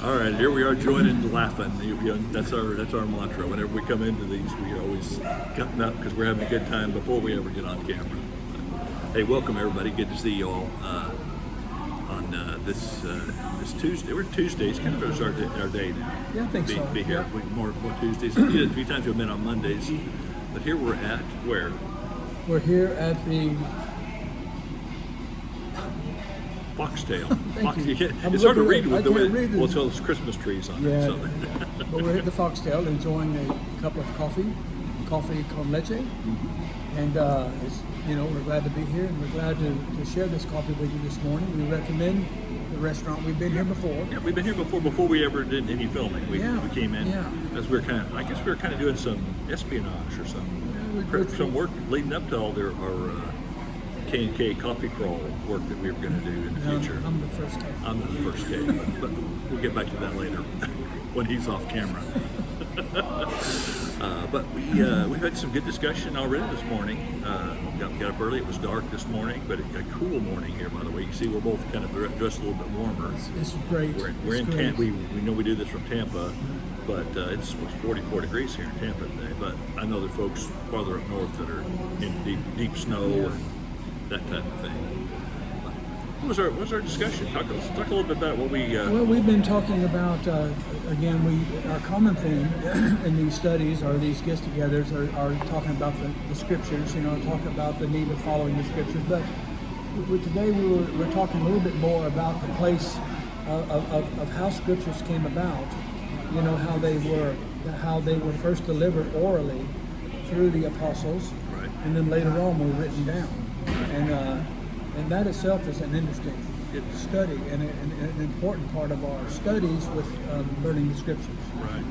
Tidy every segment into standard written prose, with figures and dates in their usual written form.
All right, here we are joining laughing. That's our mantra. Whenever we come into these, we always cutting up because we're having a good time before we ever get on camera. Hey, welcome everybody. Good to see you all on this Tuesday. We're Tuesdays, kind of our day now. Yeah, I think so. Be here Yeah. more Tuesdays. A few times we've been on Mondays, but here we're at where? We're here at the Foxtail. Thank you. It's hard to read with the way. read Well, so there's Christmas trees on it. Yeah, So. but we're at the Foxtail enjoying a cup of coffee con leche, and we're glad to be here, and we're glad to share this coffee with you this morning. We recommend the restaurant. We've been here before. Yeah, we've been here before we ever did any filming. We came in as we were kind of doing some espionage or some work leading up to all our K&K coffee crawl work that we were going to do in the future. I'm the first K. I'm the first K, but we'll get back to that later when he's off camera. But we've had some good discussion already this morning. Got up early. It was dark this morning, but a cool morning here, by the way. You see, we're both kind of dressed a little bit warmer. It's great. We're in Tampa. We know we do this from Tampa, but it's 44 degrees here in Tampa today. But I know there are folks farther up north that are in deep snow and that type of thing. What was our discussion? Let's talk a little bit about what we. Well, we've been talking about our common theme in these studies or these get-togethers are talking about the scriptures. Talking about the need of following the scriptures. But today we're talking a little bit more about the place of how scriptures came about. How they were first delivered orally through the apostles, right, and then later on were written down. And that itself is an interesting study and an important part of our studies with learning the scriptures. Right.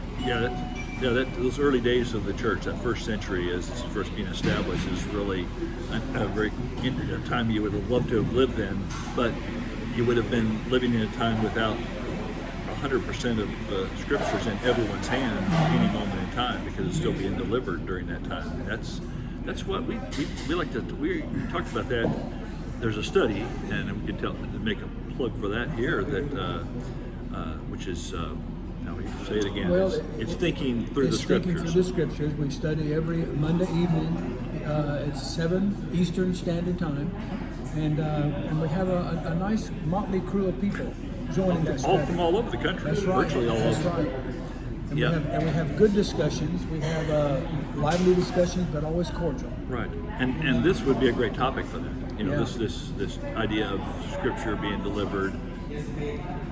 Those early days of the church, that first century, as it's first being established, is really a time you would have loved to have lived in, but you would have been living in a time without 100% of the scriptures in everyone's hand any moment in time, because it's still being delivered during that time. And that's what we like to. We talked about that. There's a study, and we can make a plug for that here. That which is now you say it again. Well, it's thinking through the scriptures. Thinking through the scriptures. We study every Monday evening. It's 7 Eastern Standard Time, and we have a nice motley crew of people joining that study. All from all over the country. That's right. Virtually all That's over. Right. And we have good discussions. We have lively discussions, but always cordial. Right, and this would be a great topic for that. This idea of scripture being delivered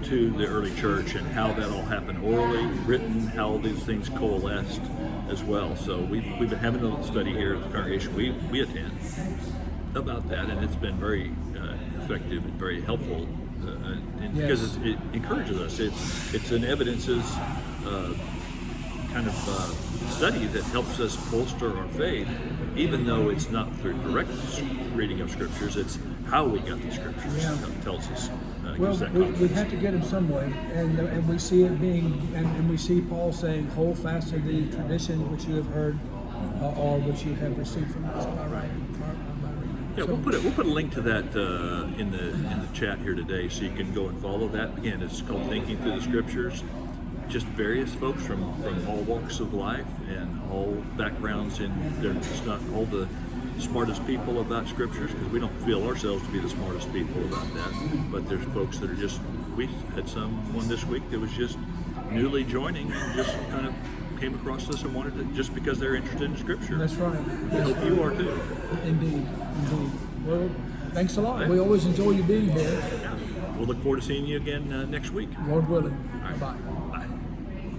to the early church and how that all happened orally, written, how these things coalesced as well. So we've been having a study here at the congregation we attend about that, and it's been very effective and very helpful. Because it encourages us. It's an evidences kind of study that helps us bolster our faith, even though it's not through direct reading of scriptures. It's how we got the scriptures that tells us. Well, we had to get them some way, and we see it being, and we see Paul saying, "Hold fast to the tradition which you have heard, or which you have received from us by writing." Yeah, we'll put a link to that in the chat here today, so you can go and follow that. Again, it's called Thinking Through the Scriptures. Just various folks from all walks of life and all backgrounds, and they're just not all the smartest people about scriptures, because we don't feel ourselves to be the smartest people about that. But there's folks that are just. We had someone this week that was just newly joining and just kind of came across this and wanted to, just because they're interested in scripture. That's right. I hope you are too. Indeed. Well, thanks a lot. We always enjoy you being here. Yeah. We'll look forward to seeing you again next week. Lord willing. All right. Bye-bye.